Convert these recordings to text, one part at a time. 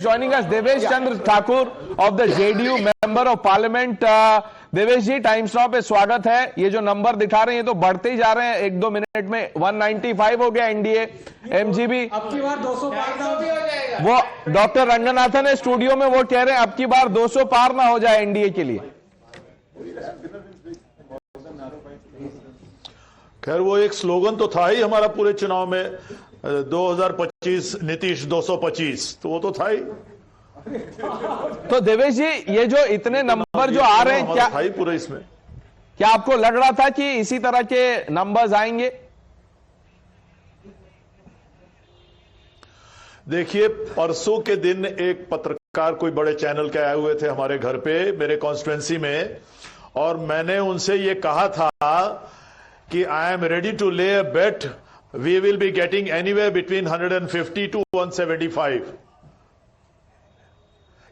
Joining us, Devesh Chandra Thakur of the JDU member of parliament. Devesh ji, Times Now पे स्वागत है। ये जो नंबर दिखा रहे हैं तो बढ़ते ही जा रहे हैं, एक दो मिनट में 195 हो गया एनडीए, एमजीबी अब की बार 200 पार ना हो जाएगा। वो डॉक्टर रंगनाथन है स्टूडियो में, वो कह रहे हैं अब की बार 200 पार ना हो जाए एनडीए के लिए। खैर वो एक स्लोगन तो था ही हमारा पूरे चुनाव में, 2025 नीतीश 225, तो वो तो था ही। तो देवेश जी, ये जो इतने नंबर जो आ रहे हैं, क्या था ही पूरे इसमें, क्या आपको लग रहा था कि इसी तरह के नंबर्स आएंगे? देखिए, परसों के दिन एक पत्रकार कोई बड़े चैनल के आए हुए थे हमारे घर पे, मेरे कॉन्स्टिट्यूएंसी में, और मैंने उनसे ये कहा था कि I am ready to lay a bet, we will be getting anywhere between 150 to 175।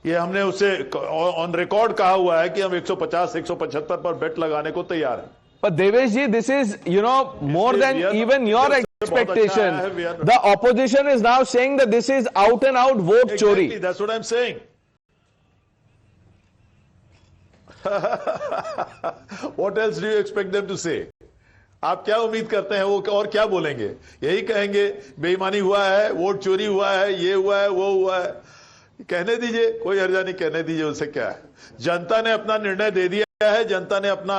ये हमने उसे ऑन रिकॉर्ड कहा हुआ है कि हम 150 175 पर बेट लगाने को तैयार हैं। But Devesh ji, this is, more than even your expectation. The opposition is now saying that this is out and out vote chori. Exactly, that's what I'm saying. What else do you expect them to say? आप क्या उम्मीद करते हैं वो और क्या बोलेंगे? यही कहेंगे बेईमानी हुआ है, वोट चोरी हुआ है, ये हुआ है, वो हुआ है। कहने दीजिए, कोई हर्जा नहीं, कहने दीजिए, उससे क्या है। जनता ने अपना निर्णय दे दिया है, जनता ने अपना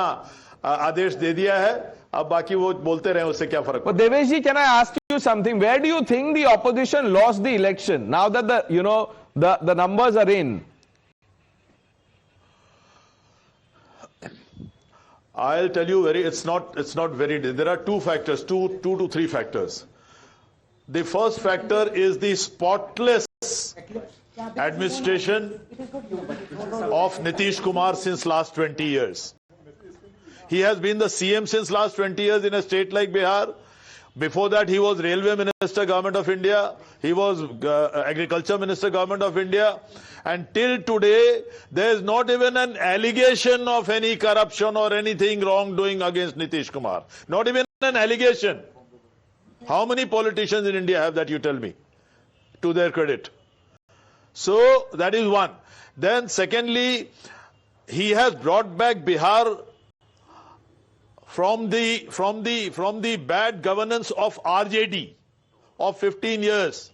आदेश दे दिया है, अब बाकी वो बोलते रहे, उससे क्या फर्क। But Devesh ji, can I ask you something? Where do you think the opposition lost the election now that the numbers are in? I'll tell you it's not very, there are two factors, two to three factors. The first factor is the spotless administration of Nitish Kumar since last 20 years. He has been the CM since last 20 years in a state like Bihar. Before that, he was Railway Minister, Government of India. He was Agriculture Minister, Government of India. And till today, there is not even an allegation of any corruption or anything wrongdoing against Nitish Kumar. Not even an allegation. How many politicians in India have that, you tell me, to their credit? So, that is one. Then secondly, he has brought back Bihar from the bad governance of RJD of 15 years.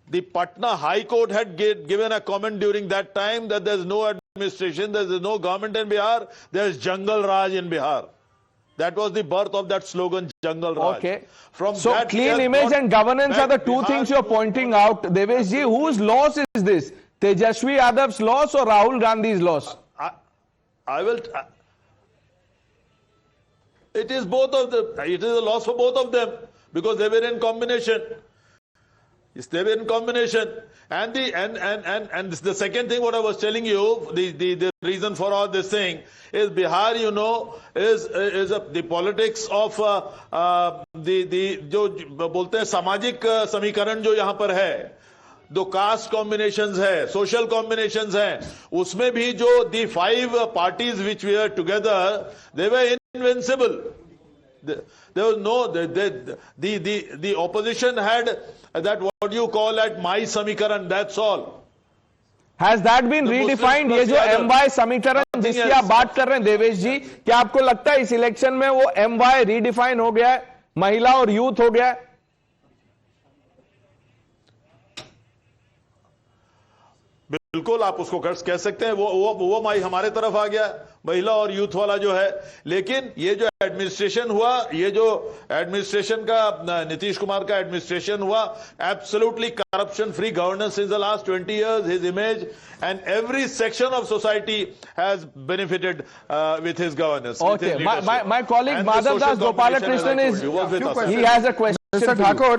The Patna High Court had given a comment during that time that there is no administration, there is no government in Bihar, there is Jungle Raj in Bihar. That was the birth of that slogan, Jungle Raj. Okay. From so that clean image and governance are the two things you are pointing out. Devesh ji, whose loss is this? Tejaswi Yadav's loss or Rahul Gandhi's loss? It is both of them. It is a loss for both of them because they were in combination. Yes, they were in combination. And the second thing, what I was telling you, the reason for all this thing is Bihar, is the politics of the जो बोलते हैं सामाजिक समीकरण जो यहाँ पर है, दो कास्ट कॉम्बिनेशंस है, सोशल कॉम्बिनेशंस हैं, उसमें भी जो the 5 parties which were together, they were invincible. There was no, the opposition had that, what you call at my Samikaran, that's all. Has that been redefined? ये जो MY समीकरण जिसकी आप बात कर रहे हैं देवेश जी, क्या आपको लगता है इस इलेक्शन में वो MY रीडिफाइन हो गया है, महिला और यूथ हो गया है? बिल्कुल, आप उसको कह सकते हैं, वो माई हमारे तरफ आ गया, महिला और यूथ वाला जो है। लेकिन ये जो एडमिनिस्ट्रेशन हुआ, ये जो एडमिनिस्ट्रेशन का नीतीश कुमार का एडमिनिस्ट्रेशन हुआ, absolutely corruption free governance in the last 20 years, his image and every section of society has benefited with his governance. Okay, my colleague Madhav Das Gopalakrishnan he has a question. Mr. Thakur,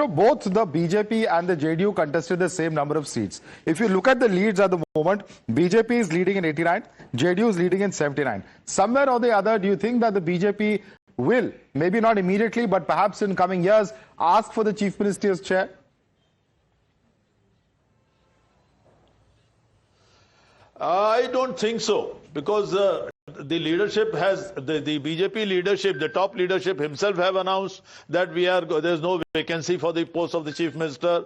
both the BJP and the JDU contested the same number of seats. If you look at the leads at the moment, BJP is leading in 89, JDU is leading in 79. Somewhere or the other, do you think that the BJP will, maybe not immediately, but perhaps in coming years, ask for the Chief Minister's chair? I don't think so, because the leadership has, the BJP leadership, the top leadership himself have announced that there's no vacancy for the post of the Chief Minister.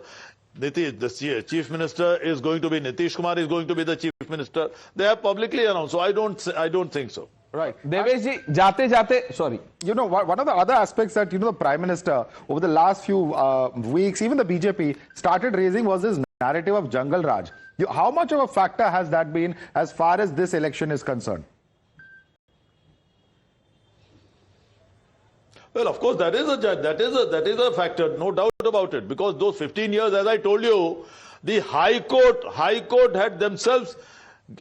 Nitish, the chief minister is going to be Nitish Kumar is going to be the chief minister. They have publicly announced. So I don't think so. Right. Devesh ji, jate, sorry. You know, one of the other aspects that, you know, the Prime Minister over the last few weeks, even the BJP started raising was this narrative of Jungle Raj. How much of a factor has that been as far as this election is concerned? Well, of course, that is a factor, no doubt about it. Because those 15 years, as I told you, the High Court had themselves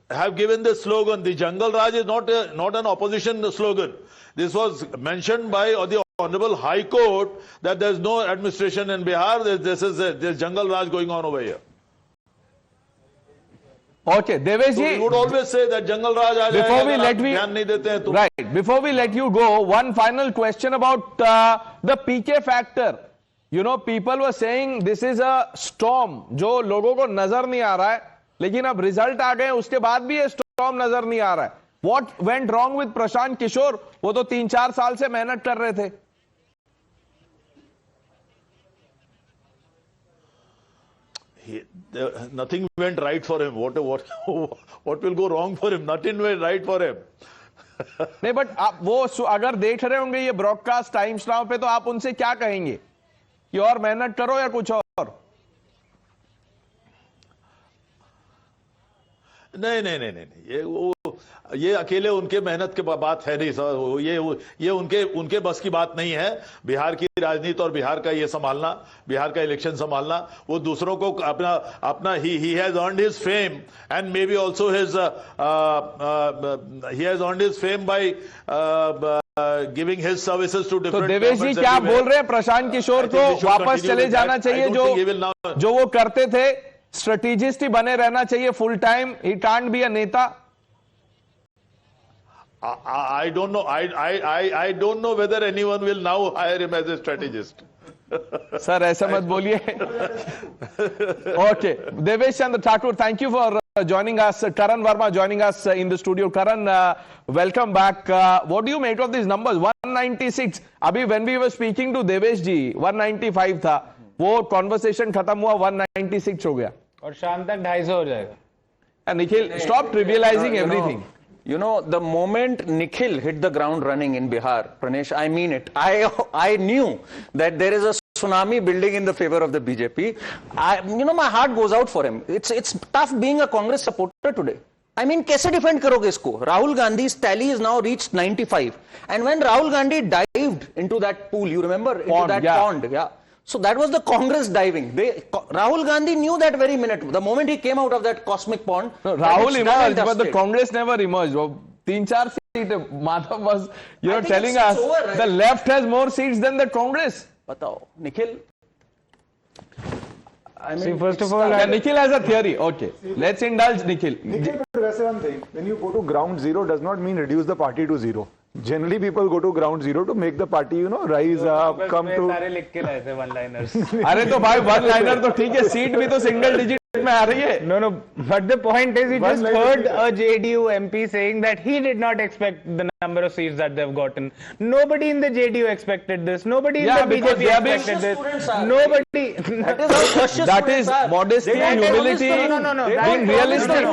have given this slogan. The Jungle Raj is not an opposition slogan. This was mentioned by the Honorable High Court that there is no administration in Bihar. There's Jungle Raj going on over here. Okay, Devesh So ji. we would always say that Jungle Raj aa jayega, Before we agar let aap we dhyan nahi dete hain to. right, before we let you go, one final question about the PK factor. You know, people were saying this is a storm, जो लोगों को नजर नहीं आ रहा है, लेकिन अब result आ गए, उसके बाद भी ये storm नजर नहीं आ रहा है. What went wrong with Prashant Kishor? वो तो 3-4 साल से मेहनत कर रहे थे. Nothing went right for him. What will go wrong for him? Nothing went right for him. नहीं, बट आप वो अगर देख रहे होंगे ये ब्रॉडकास्ट टाइम्स नाउ पे, तो आप उनसे क्या कहेंगे कि और मेहनत करो या कुछ और? नहीं, ये अकेले उनके मेहनत की बात है नहीं सर. ये उनके बस की बात नहीं है. बिहार की राजनीति और बिहार का ये संभालना, बिहार का इलेक्शन संभालना, वो दूसरों को अपना he has earned his fame and may be also his he has earned his fame by giving his services to different. तो देवेश जी क्या बोल रहे हैं? प्रशांत किशोर को वापस चले जाना चाहिए, जो वो करते थे, स्ट्रेटेजिस्ट ही बने रहना चाहिए full time. He can't be a नेता. I don't know. I don't know whether anyone will now hire him as a strategist. Sir ऐसा मत बोलिए. Okay, Devesh Chandra Thakur, thank you for joining us. Karan Verma joining us in the studio. Karan, welcome back. What do you make of these numbers? 196. अभी when we were speaking to Devesh ji, 195 था. वो conversation खत्म हुआ, 196 हो गया. और शाम तक 250 हो जाएगा. And Nikhil, stop trivializing everything. You know, the moment Nikhil hit the ground running in Bihar, Pranesh, I mean it. I knew that there is a tsunami building in the favor of the BJP. My heart goes out for him. It's tough being a Congress supporter today. I mean, कैसे defend करोगे इसको? Rahul Gandhi's tally is now reached 95. And when Rahul Gandhi dived into that pool, you remember? Pond, yeah. So that was the Congress diving. Rahul Gandhi knew that very minute. The moment he came out of that cosmic pond, no, Rahul emerged, but the Congress never emerged. 3-4 seats. Madhav was, telling us over, right? The left has more seats than the Congress. Batao, Nikhil. I mean, see, first of all, Nikhil has a theory. Okay, let's indulge Nikhil. Nikhil, but that's one thing. When you go to ground zero, does not mean reduce the party to zero. Generally, people go to ground zero to make the party, rise up, come to. सारे लिख के लाए थे one-liners. अरे तो भाई one-liner तो ठीक है, सीट भी तो single digit में आ रही है. No, but the point is, you just heard a JDU MP saying that he did not expect the number of seats that they've gotten. Nobody in the JDU expected this. Nobody in the BJP expected this. Nobody. That is modesty, humility, being realistic.